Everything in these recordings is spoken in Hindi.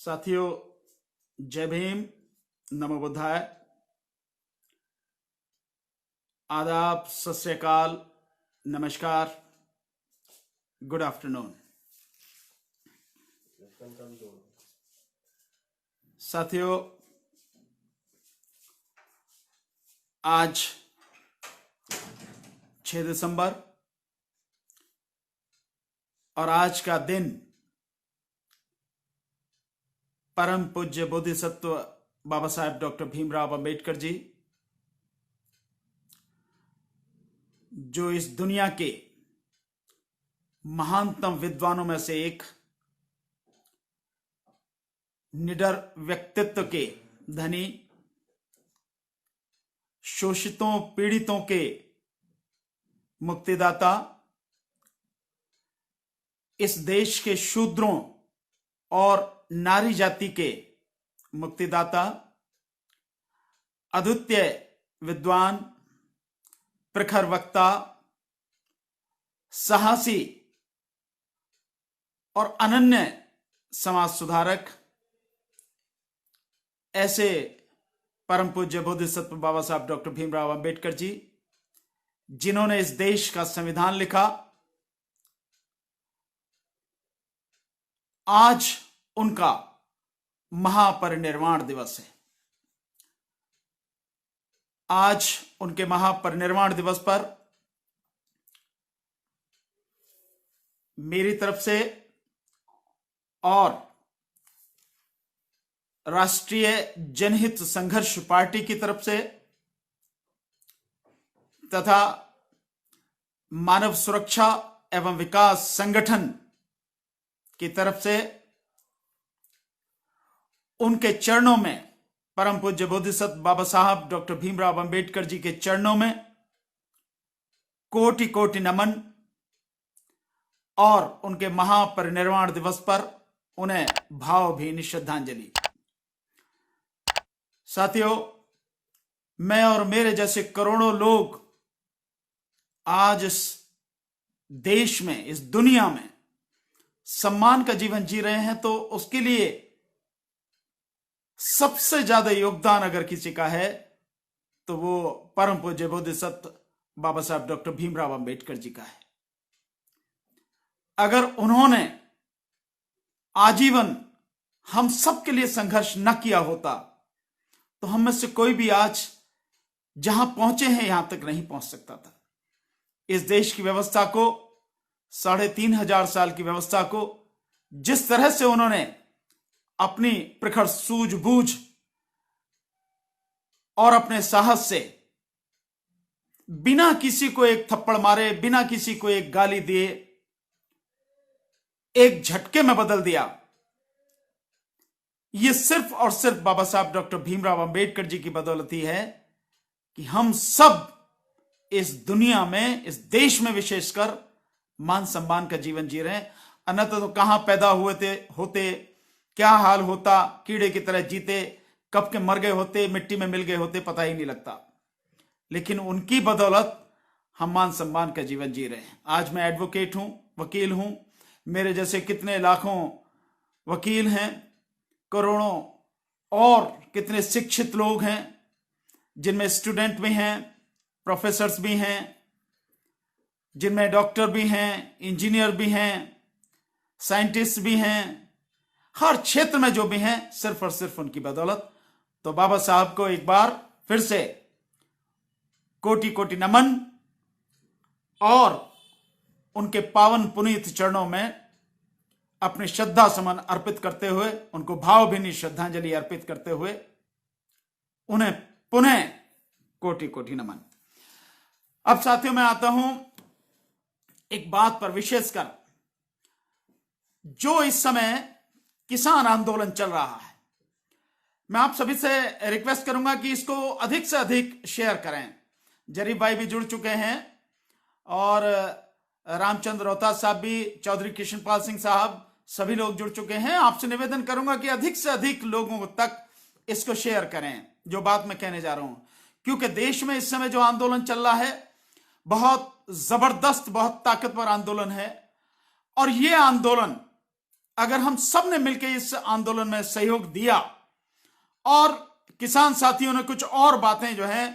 साथियों, जय भीम, नमो बुद्धाय, आदाब, सत श्री अकाल, नमस्कार, गुड आफ्टरनून। साथियों, आज 6 दिसंबर और आज का दिन परम पूज्य बोधिसत्व बाबा साहेब डॉक्टर भीमराव अंबेडकर जी, जो इस दुनिया के महानतम विद्वानों में से एक, निडर व्यक्तित्व के धनी, शोषितों पीड़ितों के मुक्तिदाता, इस देश के शूद्रों और नारी जाति के मुक्तिदाता, अद्वितीय विद्वान, प्रखर वक्ता, साहसी और अनन्य समाज सुधारक, ऐसे परम पूज्य बोधिसत्व बाबा साहब डॉक्टर भीमराव अंबेडकर जी, जिन्होंने इस देश का संविधान लिखा, आज उनका महापरिनिर्वाण दिवस है। आज उनके महापरिनिर्वाण दिवस पर मेरी तरफ से और राष्ट्रीय जनहित संघर्ष पार्टी की तरफ से तथा मानव सुरक्षा एवं विकास संगठन की तरफ से उनके चरणों में, परम पूज्य बोधिसत्व बाबा साहब डॉक्टर भीमराव अंबेडकर जी के चरणों में कोटि कोटि नमन और उनके महापरिनिर्वाण दिवस पर उन्हें भावभीनी श्रद्धांजलि। साथियों, मैं और मेरे जैसे करोड़ों लोग आज इस देश में, इस दुनिया में सम्मान का जीवन जी रहे हैं, तो उसके लिए सबसे ज्यादा योगदान अगर किसी का है तो वो परम पूज्य बोधिसत्व बाबा साहब डॉक्टर भीमराव अंबेडकर जी का है। अगर उन्होंने आजीवन हम सब के लिए संघर्ष न किया होता तो हम में से कोई भी आज जहां पहुंचे हैं यहां तक नहीं पहुंच सकता था। इस देश की व्यवस्था को, 3,500 साल की व्यवस्था को जिस तरह से उन्होंने अपनी प्रखर सूझबूझ और अपने साहस से, बिना किसी को एक थप्पड़ मारे, बिना किसी को एक गाली दिए, एक झटके में बदल दिया, यह सिर्फ और सिर्फ बाबा साहब डॉक्टर भीमराव अंबेडकर जी की बदौलत ही है कि हम सब इस दुनिया में, इस देश में विशेषकर मान सम्मान का जीवन जी रहे हैं। अन्यथा तो कहां पैदा हुए होते, क्या हाल होता, कीड़े की तरह जीते, कब के मर गए होते, मिट्टी में मिल गए होते, पता ही नहीं लगता। लेकिन उनकी बदौलत हम मान सम्मान का जीवन जी रहे हैं। आज मैं एडवोकेट हूं, वकील हूं, मेरे जैसे कितने लाखों वकील हैं, करोड़ों और कितने शिक्षित लोग हैं, जिनमें स्टूडेंट भी हैं, प्रोफेसर्स भी हैं, जिनमें डॉक्टर भी हैं, इंजीनियर भी हैं, साइंटिस्ट भी हैं, हर क्षेत्र में जो भी हैं, सिर्फ और सिर्फ उनकी बदौलत। तो बाबा साहब को एक बार फिर से कोटि कोटि नमन और उनके पावन पुनीत चरणों में अपनी श्रद्धा सुमन अर्पित करते हुए, उनको भावभीनी श्रद्धांजलि अर्पित करते हुए उन्हें पुनः कोटि कोटि नमन। अब साथियों, मैं आता हूं एक बात पर, विशेषकर जो इस समय किसान आंदोलन चल रहा है। मैं आप सभी से रिक्वेस्ट करूंगा कि इसको अधिक से अधिक शेयर करें। जरीफ भाई भी जुड़ चुके हैं और रामचंद्र रोहता साहब भी, चौधरी कृष्णपाल सिंह साहब, सभी लोग जुड़ चुके हैं। आपसे निवेदन करूंगा कि अधिक से अधिक लोगों तक इसको शेयर करें, जो बात मैं कहने जा रहा हूं, क्योंकि देश में इस समय जो आंदोलन चल रहा है बहुत जबरदस्त, बहुत ताकतवर आंदोलन है। और यह आंदोलन अगर हम सब ने मिलकर इस आंदोलन में सहयोग दिया और किसान साथियों ने कुछ और बातें जो है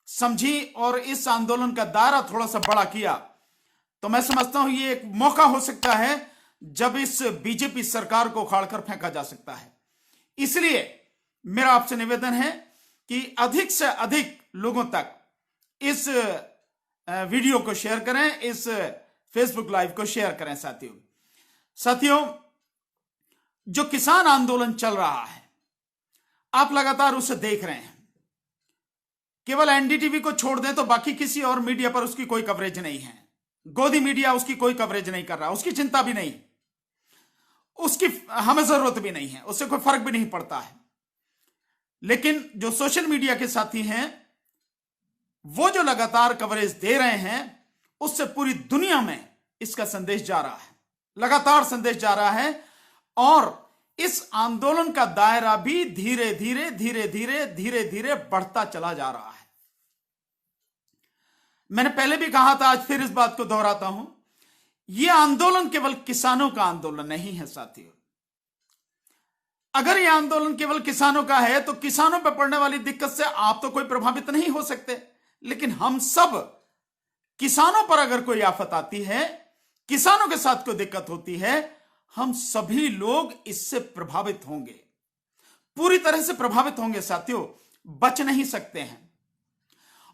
समझी और इस आंदोलन का दायरा थोड़ा सा बड़ा किया, तो मैं समझता हूं ये एक मौका हो सकता है जब इस बीजेपी सरकार को उखाड़कर फेंका जा सकता है। इसलिए मेरा आपसे निवेदन है कि अधिक से अधिक लोगों तक इस वीडियो को शेयर करें, इस फेसबुक लाइव को शेयर करें। साथियों, जो किसान आंदोलन चल रहा है आप लगातार उसे देख रहे हैं। केवल एनडीटीवी को छोड़ दें तो बाकी किसी और मीडिया पर उसकी कोई कवरेज नहीं है। गोदी मीडिया उसकी कोई कवरेज नहीं कर रहा, उसकी चिंता भी नहीं, उसकी हमें जरूरत भी नहीं है, उससे कोई फर्क भी नहीं पड़ता है। लेकिन जो सोशल मीडिया के साथी हैं वो जो लगातार कवरेज दे रहे हैं उससे पूरी दुनिया में इसका संदेश जा रहा है, लगातार संदेश जा रहा है। और इस आंदोलन का दायरा भी धीरे धीरे धीरे धीरे धीरे धीरे बढ़ता चला जा रहा है। मैंने पहले भी कहा था, आज फिर इस बात को दोहराता हूं, यह आंदोलन केवल किसानों का आंदोलन नहीं है साथियों। अगर यह आंदोलन केवल किसानों का है तो किसानों पर पड़ने वाली दिक्कत से आप तो कोई प्रभावित नहीं हो सकते, लेकिन हम सब किसानों पर अगर कोई आफत आती है, किसानों के साथ कोई दिक्कत होती है, हम सभी लोग इससे प्रभावित होंगे, पूरी तरह से प्रभावित होंगे साथियों, बच नहीं सकते हैं।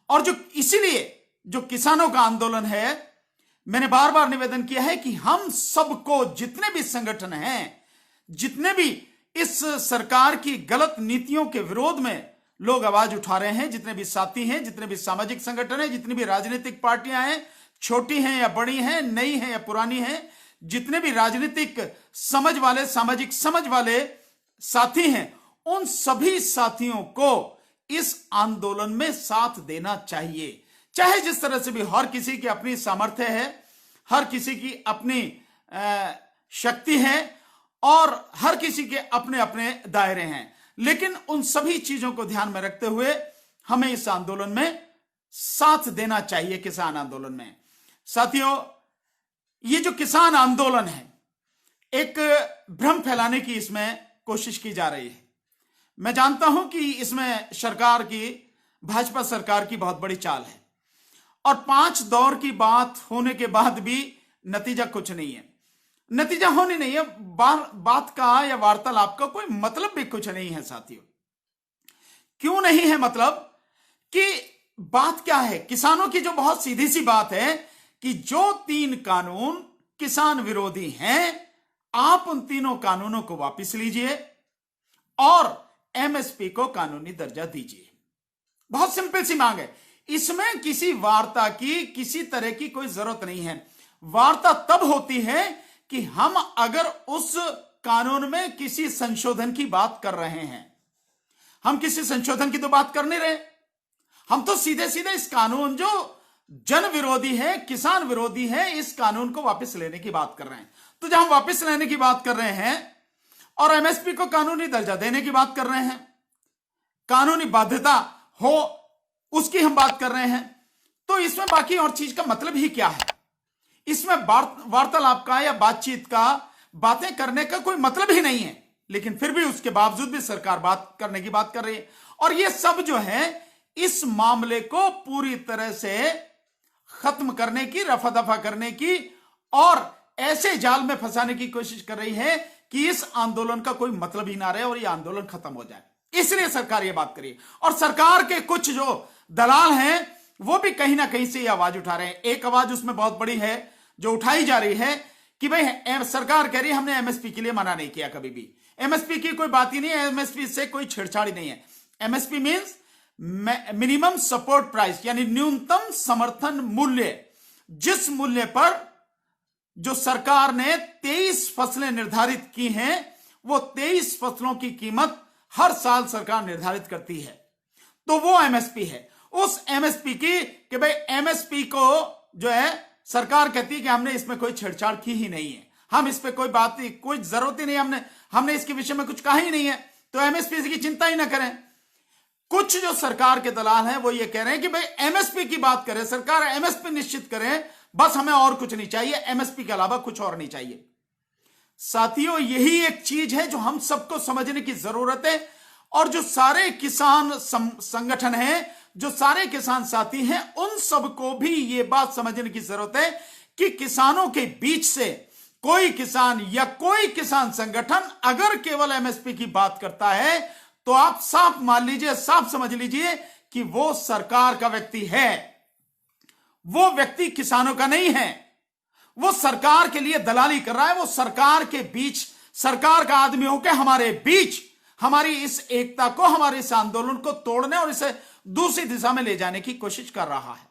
और जो इसीलिए जो किसानों का आंदोलन है, मैंने बार बार निवेदन किया है कि हम सबको, जितने भी संगठन हैं, जितने भी इस सरकार की गलत नीतियों के विरोध में लोग आवाज उठा रहे हैं, जितने भी साथी हैं, जितने भी सामाजिक संगठन हैं, जितनी भी राजनीतिक पार्टियां हैं, छोटी हैं या बड़ी हैं, नई हैं या पुरानी हैं, जितने भी राजनीतिक समझ वाले, सामाजिक समझ वाले साथी हैं, उन सभी साथियों को इस आंदोलन में साथ देना चाहिए। चाहे जिस तरह से भी, हर किसी की अपनी सामर्थ्य है, हर किसी की अपनी शक्ति है और हर किसी के अपने अपने दायरे हैं, लेकिन उन सभी चीजों को ध्यान में रखते हुए हमें इस आंदोलन में साथ देना चाहिए। किसान आंदोलन में साथियों, ये जो किसान आंदोलन है, एक भ्रम फैलाने की इसमें कोशिश की जा रही है। मैं जानता हूं कि इसमें सरकार की, भाजपा सरकार की बहुत बड़ी चाल है और 5 दौर की बात होने के बाद भी नतीजा कुछ नहीं है, नतीजा होने नहीं है, बात का या वार्तालाप का कोई मतलब भी कुछ नहीं है साथियों। क्यों नहीं है मतलब? कि बात क्या है, किसानों की जो बहुत सीधी सी बात है कि जो 3 कानून किसान विरोधी हैं, आप उन तीनों कानूनों को वापस लीजिए और एमएसपी को कानूनी दर्जा दीजिए। बहुत सिंपल सी मांग है, इसमें किसी वार्ता की, किसी तरह की कोई जरूरत नहीं है। वार्ता तब होती है कि हम अगर उस कानून में किसी संशोधन की बात कर रहे हैं। हम किसी संशोधन की तो बात कर नहीं रहे, हम तो सीधे सीधे इस कानून जो जन विरोधी है, किसान विरोधी है, इस कानून को वापस लेने की बात कर रहे हैं। तो जब हम वापस लेने की बात कर रहे हैं और एमएसपी को कानूनी दर्जा देने की बात कर रहे हैं, कानूनी बाध्यता हो उसकी हम बात कर रहे हैं, तो इसमें बाकी और चीज का मतलब ही क्या है? इसमें वार्तालाप का या बातचीत का, बातें करने का कोई मतलब ही नहीं है। लेकिन फिर भी उसके बावजूद भी सरकार बात करने की बात कर रही है। और ये सब जो है इस मामले को पूरी तरह से खत्म करने की, रफा दफा करने की और ऐसे जाल में फंसाने की कोशिश कर रही है कि इस आंदोलन का कोई मतलब ही ना रहे और यह आंदोलन खत्म हो जाए। इसलिए सरकार यह बात करी और सरकार के कुछ जो दलाल हैं वो भी कहीं ना कहीं से यह आवाज उठा रहे हैं। एक आवाज उसमें बहुत बड़ी है जो उठाई जा रही है कि भाई सरकार कह रही है हमने एमएसपी के लिए मना नहीं किया कभी भी, एमएसपी की कोई बात ही नहीं है, एमएसपी से कोई छेड़छाड़ नहीं है। MSP means minimum support price, यानी न्यूनतम समर्थन मूल्य, जिस मूल्य पर जो सरकार ने 23 फसलें निर्धारित की हैं, वो 23 फसलों की कीमत हर साल सरकार निर्धारित करती है, तो वो एमएसपी है। उस एमएसपी की कि भाई एमएसपी को जो है सरकार कहती है कि हमने इसमें कोई छेड़छाड़ की ही नहीं है, हम इस पे कोई बात नहीं, कोई जरूरत ही नहीं, हमने इसके विषय में कुछ कहा ही नहीं है, तो एमएसपी की चिंता ही ना करें। कुछ जो सरकार के दलाल हैं वो ये कह रहे हैं कि भाई एमएसपी की बात करें, सरकार एमएसपी निश्चित करें, बस हमें और कुछ नहीं चाहिए, एमएसपी के अलावा कुछ और नहीं चाहिए। साथियों, यही एक चीज है जो हम सबको समझने की जरूरत है। और जो सारे किसान संगठन हैं, जो सारे किसान साथी हैं, उन सबको भी यह बात समझने की जरूरत है कि किसानों के बीच से कोई किसान या कोई किसान संगठन अगर केवल एमएसपी की बात करता है तो आप साफ मान लीजिए, साफ समझ लीजिए कि वो सरकार का व्यक्ति है। वो व्यक्ति किसानों का नहीं है। वो सरकार के लिए दलाली कर रहा है। वो सरकार के बीच, सरकार का आदमी होकर हमारे बीच हमारी इस एकता को, हमारे इस आंदोलन को तोड़ने और इसे दूसरी दिशा में ले जाने की कोशिश कर रहा है।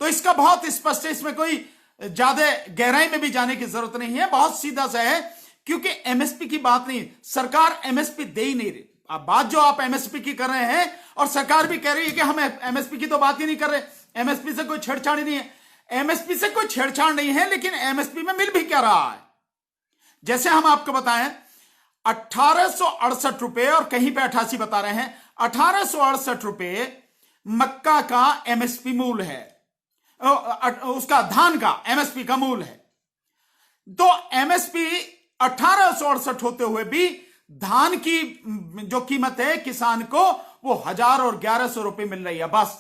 तो इसका बहुत स्पष्ट है, इसमें कोई ज्यादा गहराई में भी जाने की जरूरत नहीं है, बहुत सीधा सा है। क्योंकि एमएसपी की बात नहीं, सरकार एमएसपी दे ही नहीं रही। अब बात जो आप एमएसपी की कर रहे हैं और सरकार भी कह रही है कि हम एमएसपी की तो बात ही नहीं कर रहे, एमएसपी से कोई छेड़छाड़ ही नहीं है। एमएसपी से कोई छेड़छाड़ नहीं है, लेकिन एमएसपी में मिल भी क्या रहा है? जैसे हम आपको बताएं, 1868 रुपए और कहीं पे 88 बता रहे हैं, 1868 रुपए मक्का का एमएसपी मूल है, उसका धान का एमएसपी का मूल है। तो एमएसपी 1868 होते हुए भी धान की जो कीमत है किसान को वो 1000 और 1100 रुपए मिल रही है बस।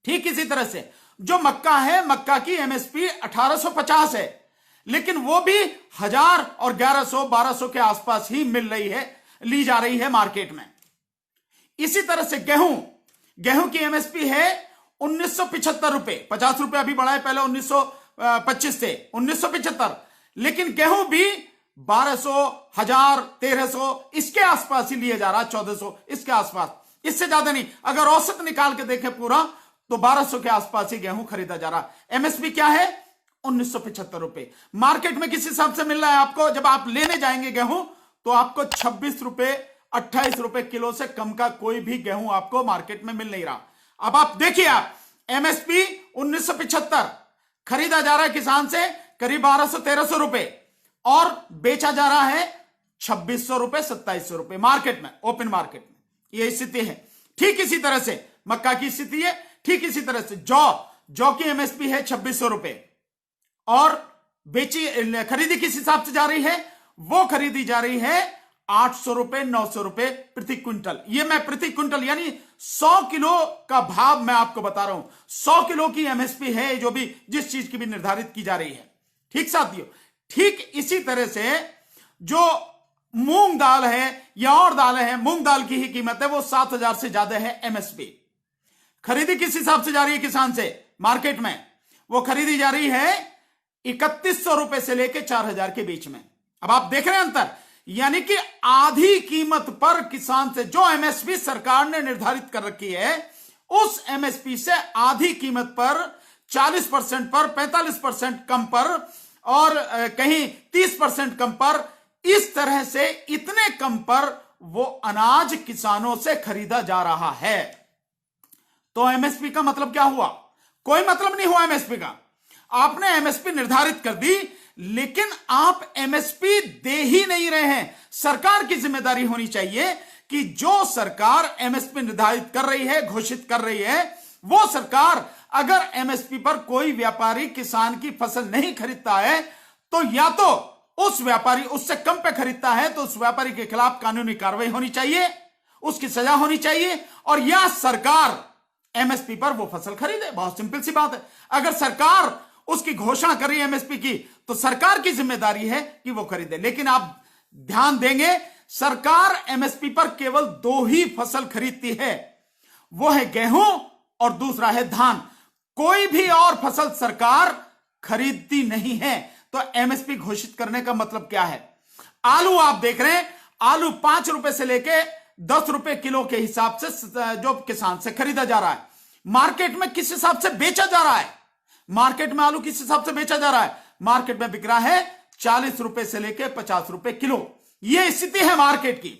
ठीक इसी तरह से जो मक्का है, मक्का की एमएसपी 1850 है, लेकिन वो भी 1000 और 1100 1200 के आसपास ही मिल रही है, ली जा रही है मार्केट में। इसी तरह से गेहूं की एमएसपी है 1975 रुपए, 50 रुपए अभी बढ़ा है, पहले 1925 से 1975, लेकिन गेहूं भी 1200, 1000, 1300 इसके आसपास ही लिए जा रहा है, 1400 इसके आसपास, इससे ज्यादा नहीं। अगर औसत निकाल के देखें पूरा तो 1200 के आसपास ही गेहूं खरीदा जा रहा। एमएसपी क्या है? 1975 रुपए। मार्केट में किस हिसाब से मिल रहा है आपको? जब आप लेने जाएंगे गेहूं तो आपको 26 रुपए 28 रुपए किलो से कम का कोई भी गेहूं आपको मार्केट में मिल नहीं रहा। अब आप देखिए, आप एमएसपी 1975 खरीदा जा रहा है किसान से करीब 1200-1300 रुपए और बेचा जा रहा है 2600 रुपए 2700 रुपए मार्केट में, ओपन मार्केट में। यह स्थिति है। ठीक इसी तरह से मक्का की स्थिति है, ठीक इसी तरह से जौ की एमएसपी है 2600 रुपए और खरीदी किस हिसाब से जा रही है? वो खरीदी जा रही है 800 रुपए 900 रुपए प्रति क्विंटल। ये मैं प्रति क्विंटल यानी 100 किलो का भाव मैं आपको बता रहा हूं। 100 किलो की एमएसपी है जो भी, जिस चीज की भी निर्धारित की जा रही है। ठीक साथियों, ठीक इसी तरह से जो मूंग दाल है या और दाल है, मूंग दाल की ही कीमत है वो 7000 से ज्यादा है एमएसपी। खरीदी किस हिसाब से जा रही है किसान से मार्केट में? वो खरीदी जा रही है 3100 रुपए से लेकर 4000 के बीच में। अब आप देख रहे हैं अंतर, यानी कि आधी कीमत पर किसान से, जो एमएसपी सरकार ने निर्धारित कर रखी है उस एमएसपी से आधी कीमत पर 40% पर, 45% कम पर और कहीं 30% कम पर, इस तरह से इतने कम पर वो अनाज किसानों से खरीदा जा रहा है। तो एमएसपी का मतलब क्या हुआ? कोई मतलब नहीं हुआ एमएसपी का। आपने एमएसपी निर्धारित कर दी, लेकिन आप एमएसपी दे ही नहीं रहे हैं। सरकार की जिम्मेदारी होनी चाहिए कि जो सरकार एमएसपी निर्धारित कर रही है, घोषित कर रही है, वो सरकार अगर एमएसपी पर कोई व्यापारी किसान की फसल नहीं खरीदता है तो या तो उस व्यापारी उससे कम पे खरीदता है तो उस व्यापारी के खिलाफ कानूनी कार्रवाई होनी चाहिए, उसकी सजा होनी चाहिए, और या सरकार एमएसपी पर वो फसल खरीदे। बहुत सिंपल सी बात है। अगर सरकार उसकी घोषणा कर रही है एमएसपी की तो सरकार की जिम्मेदारी है कि वो खरीदे। लेकिन आप ध्यान देंगे, सरकार एमएसपी पर केवल 2 ही फसल खरीदती है, वो है गेहूं और दूसरा है धान। कोई भी और फसल सरकार खरीदती नहीं है। तो एमएसपी घोषित करने का मतलब क्या है? आलू आप देख रहे हैं, आलू 5 रुपए से लेके 10 रुपए किलो के हिसाब से जो किसान से खरीदा जा रहा है। मार्केट में किस हिसाब से बेचा जा रहा है? मार्केट में आलू किस हिसाब से बेचा जा रहा है? मार्केट में बिक रहा है 40 रुपए से लेके 50 रुपए किलो। यह स्थिति है मार्केट की।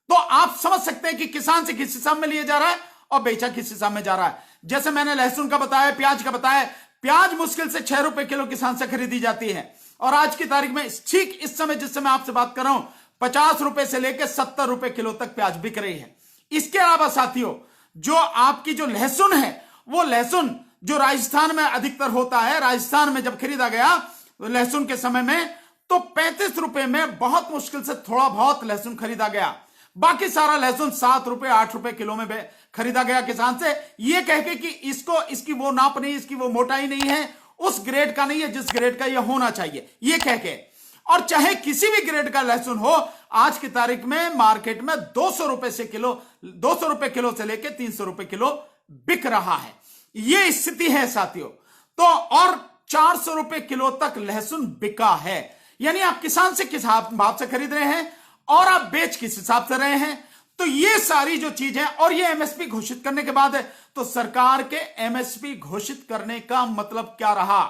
तो आप समझ सकते हैं कि किसान से किस हिसाब में लिया जा रहा है और बेचा किस हिसाब में जा रहा है। जैसे मैंने लहसुन का बताया, प्याज का बताया, प्याज मुश्किल से 6 रुपए किलो किसान से खरीदी जाती है और आज की तारीख में ठीक इस समय जिस समय आपसे बात कर रहा हूं 50 रुपए से लेकर 70 रुपए किलो तक प्याज बिक रही है। इसके अलावा साथियों, जो आपकी जो लहसुन है, वो लहसुन जो राजस्थान में अधिकतर होता है, राजस्थान में जब खरीदा गया तो लहसुन के समय में तो 35 रुपए में बहुत मुश्किल से थोड़ा बहुत लहसुन खरीदा गया। बाकी सारा लहसुन 7 रुपए 8 रुपए किलो में खरीदा गया किसान से, ये कह के कि इसकी वो नाप नहीं, इसकी वो मोटाई नहीं है, उस ग्रेड का नहीं है जिस ग्रेड का ये होना चाहिए, ये कह के। और चाहे किसी भी ग्रेड का लहसुन हो, आज की तारीख में मार्केट में 200 रुपए किलो से लेकर 300 रुपए किलो बिक रहा है। ये स्थिति है साथियों। तो और 400 रुपए किलो तक लहसुन बिका है, यानी आप किसान से किस भाव से खरीद रहे हैं और आप बेच किस हिसाब से रहे हैं। तो ये सारी जो चीज है, और ये एमएसपी घोषित करने के बाद है, तो सरकार के एमएसपी घोषित करने का मतलब क्या रहा?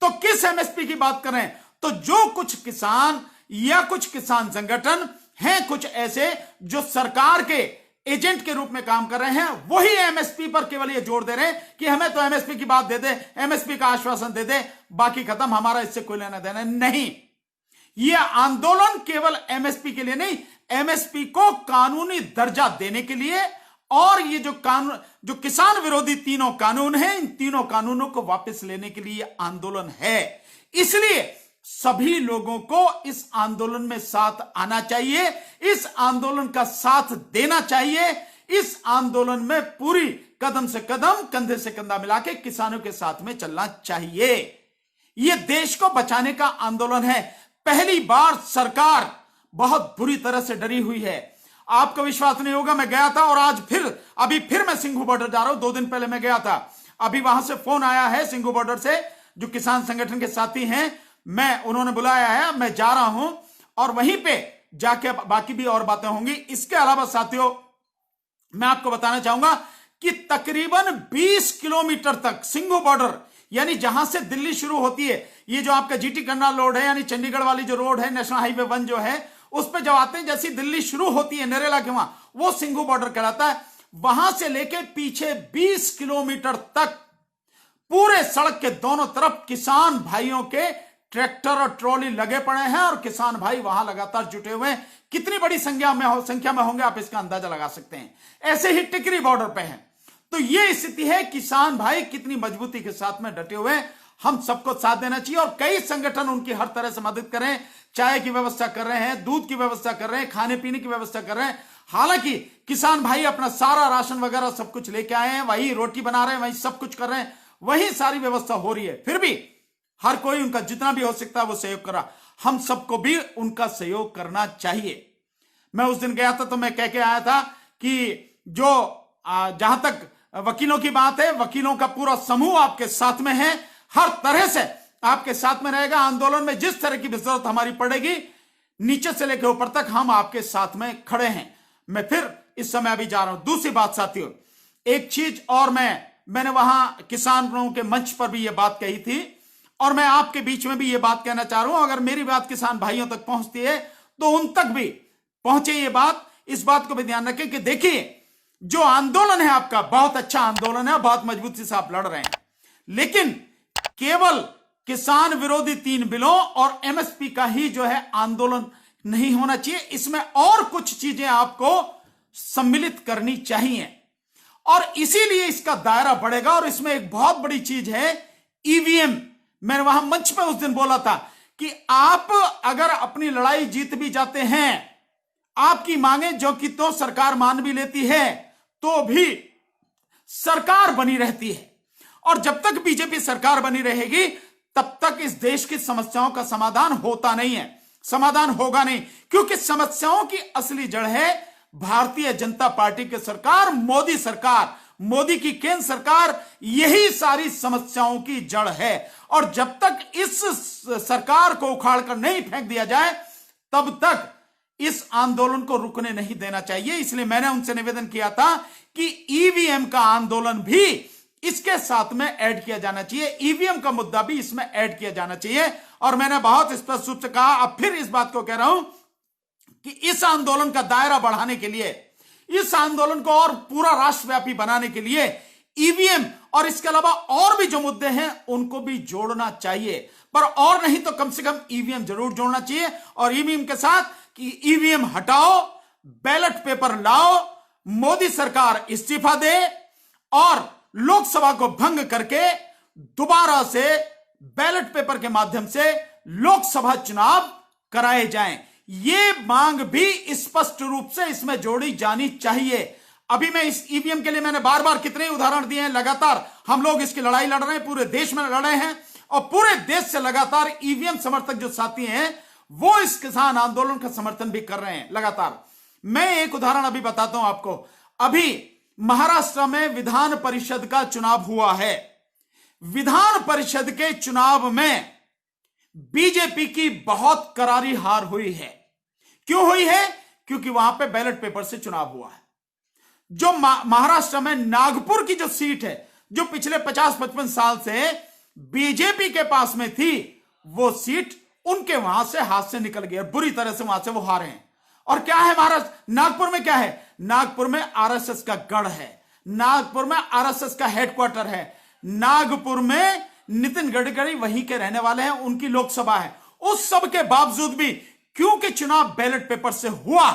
तो किस एमएसपी की बात करें? तो जो कुछ किसान या कुछ किसान संगठन हैं, कुछ ऐसे जो सरकार के एजेंट के रूप में काम कर रहे हैं, वही एमएसपी पर केवल ये जोर दे रहे हैं कि हमें तो एमएसपी की बात दे दे, एमएसपी का आश्वासन दे दे, बाकी खत्म, हमारा इससे कोई लेना देना नहीं। यह आंदोलन केवल एमएसपी के लिए नहीं, एमएसपी को कानूनी दर्जा देने के लिए, और ये जो किसान विरोधी तीनों कानून हैं, इन तीनों कानूनों को वापस लेने के लिए यह आंदोलन है। इसलिए सभी लोगों को इस आंदोलन में साथ आना चाहिए, इस आंदोलन का साथ देना चाहिए, इस आंदोलन में पूरी कदम से कदम, कंधे से कंधा मिला के किसानों के साथ में चलना चाहिए। यह देश को बचाने का आंदोलन है। पहली बार सरकार बहुत बुरी तरह से डरी हुई है। आपको विश्वास नहीं होगा, मैं गया था और आज अभी फिर मैं सिंघू बॉर्डर जा रहा हूं। 2 दिन पहले मैं गया था, अभी वहां से फोन आया है सिंघू बॉर्डर से, जो किसान संगठन के साथी हैं, उन्होंने बुलाया है, मैं जा रहा हूं और वहीं पे जाके बाकी भी और बातें होंगी। इसके अलावा साथियों, मैं आपको बताना चाहूंगा कि तकरीबन 20 किलोमीटर तक सिंघू बॉर्डर, यानी जहां से दिल्ली शुरू होती है, ये जो आपका जीटी करनाल रोड है, यानी चंडीगढ़ वाली जो रोड है, नेशनल हाईवे 1 जो है, उस पे जब आते हैं, जैसी दिल्ली शुरू होती है नरेला के वहां, वो सिंघू बॉर्डर कहलाता है। वहां से लेके पीछे 20 किलोमीटर तक पूरे सड़क के दोनों तरफ किसान भाइयों के ट्रैक्टर और ट्रॉली लगे पड़े हैं और किसान भाई वहां लगातार जुटे हुए हैं। कितनी बड़ी संख्या में होंगे आप इसका अंदाजा लगा सकते हैं। ऐसे ही टिकरी बॉर्डर पे हैं। तो ये स्थिति है, किसान भाई कितनी मजबूती के साथ में डटे हुए हैं। हम सबको साथ देना चाहिए और कई संगठन उनकी हर तरह से मदद कर रहे हैं। चाय की व्यवस्था कर रहे हैं, दूध की व्यवस्था कर रहे हैं, खाने पीने की व्यवस्था कर रहे हैं। हालांकि किसान भाई अपना सारा राशन वगैरह सब कुछ लेके आए हैं, वही रोटी बना रहे हैं, वही सब कुछ कर रहे हैं, वही सारी व्यवस्था हो रही है। फिर भी हर कोई उनका जितना भी हो सकता है वो सहयोग करा। हम सबको भी उनका सहयोग करना चाहिए। मैं उस दिन गया था तो मैं कह के आया था कि जो जहां तक वकीलों की बात है, वकीलों का पूरा समूह आपके साथ में है, हर तरह से आपके साथ में रहेगा। आंदोलन में जिस तरह की भी जरूरत हमारी पड़ेगी, नीचे से लेकर ऊपर तक हम आपके साथ में खड़े हैं। मैं फिर इस समय अभी जा रहा हूं। दूसरी बात साथियों, एक चीज और मैंने वहां किसानों के मंच पर भी यह बात कही थी और मैं आपके बीच में भी यह बात कहना चाह रहा हूं। अगर मेरी बात किसान भाइयों तक पहुंचती है तो उन तक भी पहुंचे ये बात। इस बात को भी ध्यान रखें कि देखिए, जो आंदोलन है आपका बहुत अच्छा आंदोलन है, बहुत मजबूती से आप लड़ रहे हैं, लेकिन केवल किसान विरोधी 3 बिलों और एमएसपी का ही जो है आंदोलन नहीं होना चाहिए। इसमें और कुछ चीजें आपको सम्मिलित करनी चाहिए और इसीलिए इसका दायरा बढ़ेगा। और इसमें एक बहुत बड़ी चीज है ईवीएम। मैंने वहां मंच पे उस दिन बोला था कि आप अगर अपनी लड़ाई जीत भी जाते हैं, आपकी मांगे जो कि तो सरकार मान भी लेती है, तो भी सरकार बनी रहती है। और जब तक बीजेपी सरकार बनी रहेगी तब तक इस देश की समस्याओं का समाधान होता नहीं है, समाधान होगा नहीं। क्योंकि समस्याओं की असली जड़ है भारतीय जनता पार्टी की सरकार, मोदी सरकार, मोदी की केंद्र सरकार। यही सारी समस्याओं की जड़ है और जब तक इस सरकार को उखाड़ कर नहीं फेंक दिया जाए तब तक इस आंदोलन को रुकने नहीं देना चाहिए। इसलिए मैंने उनसे निवेदन किया था कि ईवीएम का आंदोलन भी इसके साथ में ऐड किया जाना चाहिए, ईवीएम का मुद्दा भी इसमें ऐड किया जाना चाहिए। और मैंने बहुत स्पष्ट रूप से कहा, अब फिर इस बात को कह रहा हूं कि इस आंदोलन का दायरा बढ़ाने के लिए, इस आंदोलन को और पूरा राष्ट्रव्यापी बनाने के लिए ईवीएम और इसके अलावा और भी जो मुद्दे हैं उनको भी जोड़ना चाहिए। पर और नहीं तो कम से कम ईवीएम जरूर जोड़ना चाहिए। और ईवीएम के साथ कि ईवीएम हटाओ, बैलेट पेपर लाओ, मोदी सरकार इस्तीफा दे और लोकसभा को भंग करके दोबारा से बैलेट पेपर के माध्यम से लोकसभा चुनाव कराए जाएं। ये मांग भी स्पष्ट रूप से इसमें जोड़ी जानी चाहिए। अभी मैं इस ईवीएम के लिए मैंने बार बार कितने उदाहरण दिए हैं, लगातार हम लोग इसकी लड़ाई लड़ रहे हैं, पूरे देश में लड़ रहे हैं और पूरे देश से लगातार ईवीएम समर्थक जो साथी हैं वो इस किसान आंदोलन का समर्थन भी कर रहे हैं लगातार। मैं एक उदाहरण अभी बताता हूं आपको। अभी महाराष्ट्र में विधान परिषद का चुनाव हुआ है। विधान परिषद के चुनाव में बीजेपी की बहुत करारी हार हुई है। क्यों हुई है? क्योंकि वहां पे बैलेट पेपर से चुनाव हुआ है। जो महाराष्ट्र में नागपुर की जो सीट है, जो पिछले 50-55 साल से बीजेपी के पास में थी, वो सीट उनके वहां से हाथ से निकल गई, बुरी तरह से वहां से वो हारे हैं। और क्या है महाराष्ट्र, नागपुर में क्या है? नागपुर में आरएसएस का गढ़ है, नागपुर में आरएसएस का हेडक्वार्टर है, नागपुर में नितिन गडकरी वहीं के रहने वाले हैं, उनकी लोकसभा है। उस सब के बावजूद भी क्योंकि चुनाव बैलेट पेपर से हुआ,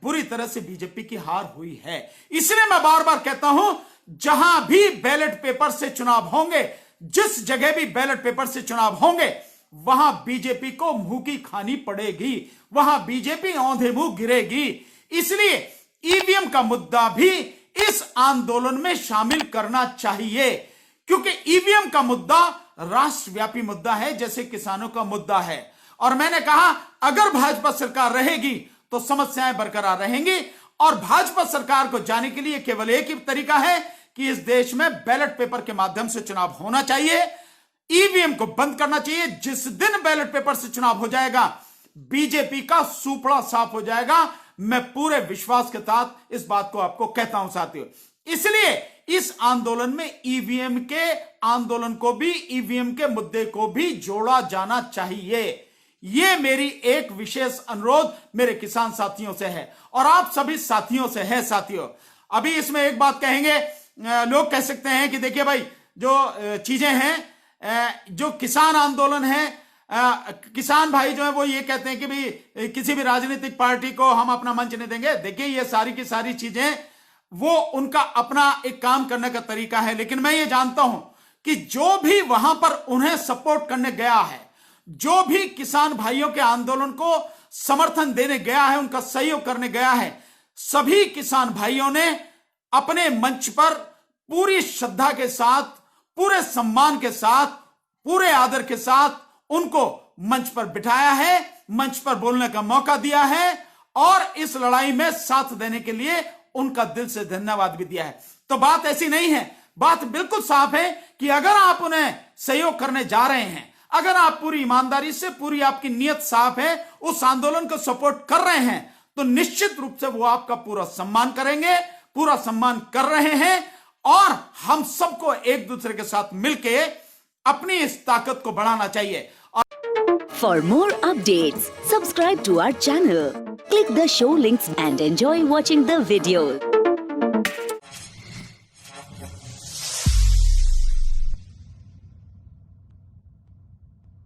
बुरी तरह से बीजेपी की हार हुई है। इसलिए मैं बार बार कहता हूं, जहां भी बैलेट पेपर से चुनाव होंगे, जिस जगह भी बैलेट पेपर से चुनाव होंगे, वहां बीजेपी को मुंह की खानी पड़ेगी, वहां बीजेपी औंधे मुंह गिरेगी। इसलिए ईवीएम का मुद्दा भी इस आंदोलन में शामिल करना चाहिए, क्योंकि ईवीएम का मुद्दा राष्ट्रव्यापी मुद्दा है, जैसे किसानों का मुद्दा है। और मैंने कहा, अगर भाजपा सरकार रहेगी तो समस्याएं बरकरार रहेंगी, और भाजपा सरकार को जाने के लिए केवल एक ही तरीका है कि इस देश में बैलेट पेपर के माध्यम से चुनाव होना चाहिए, ईवीएम को बंद करना चाहिए। जिस दिन बैलेट पेपर से चुनाव हो जाएगा, बीजेपी का सूपड़ा साफ हो जाएगा। मैं पूरे विश्वास के साथ इस बात को आपको कहता हूं साथियों। इसलिए इस आंदोलन में ईवीएम के आंदोलन को भी, ईवीएम के मुद्दे को भी जोड़ा जाना चाहिए। यह मेरी एक विशेष अनुरोध मेरे किसान साथियों से है और आप सभी साथियों से है। साथियों, अभी इसमें एक बात कहेंगे, लोग कह सकते हैं कि देखिए भाई, जो चीजें हैं, जो किसान आंदोलन है, किसान भाई जो है वो ये कहते हैं कि भाई किसी भी राजनीतिक पार्टी को हम अपना मंच नहीं देंगे। देखिए, ये सारी की सारी चीजें वो उनका अपना एक काम करने का तरीका है, लेकिन मैं ये जानता हूं कि जो भी वहां पर उन्हें सपोर्ट करने गया है, जो भी किसान भाइयों के आंदोलन को समर्थन देने गया है, उनका सहयोग करने गया है, सभी किसान भाइयों ने अपने मंच पर पूरी श्रद्धा के साथ, पूरे सम्मान के साथ, पूरे आदर के साथ उनको मंच पर बिठाया है, मंच पर बोलने का मौका दिया है और इस लड़ाई में साथ देने के लिए उनका दिल से धन्यवाद भी दिया है। तो बात ऐसी नहीं है, बात बिल्कुल साफ है कि अगर आप उन्हें सहयोग करने जा रहे हैं, अगर आप पूरी ईमानदारी से, पूरी आपकी नीयत साफ है, उस आंदोलन को सपोर्ट कर रहे हैं, तो निश्चित रूप से वो आपका पूरा सम्मान करेंगे, पूरा सम्मान कर रहे हैं। और हम सबको एक दूसरे के साथ मिलके अपनी इस ताकत को बढ़ाना चाहिए। For more updates, subscribe to our channel, click the show links and enjoy watching the videos.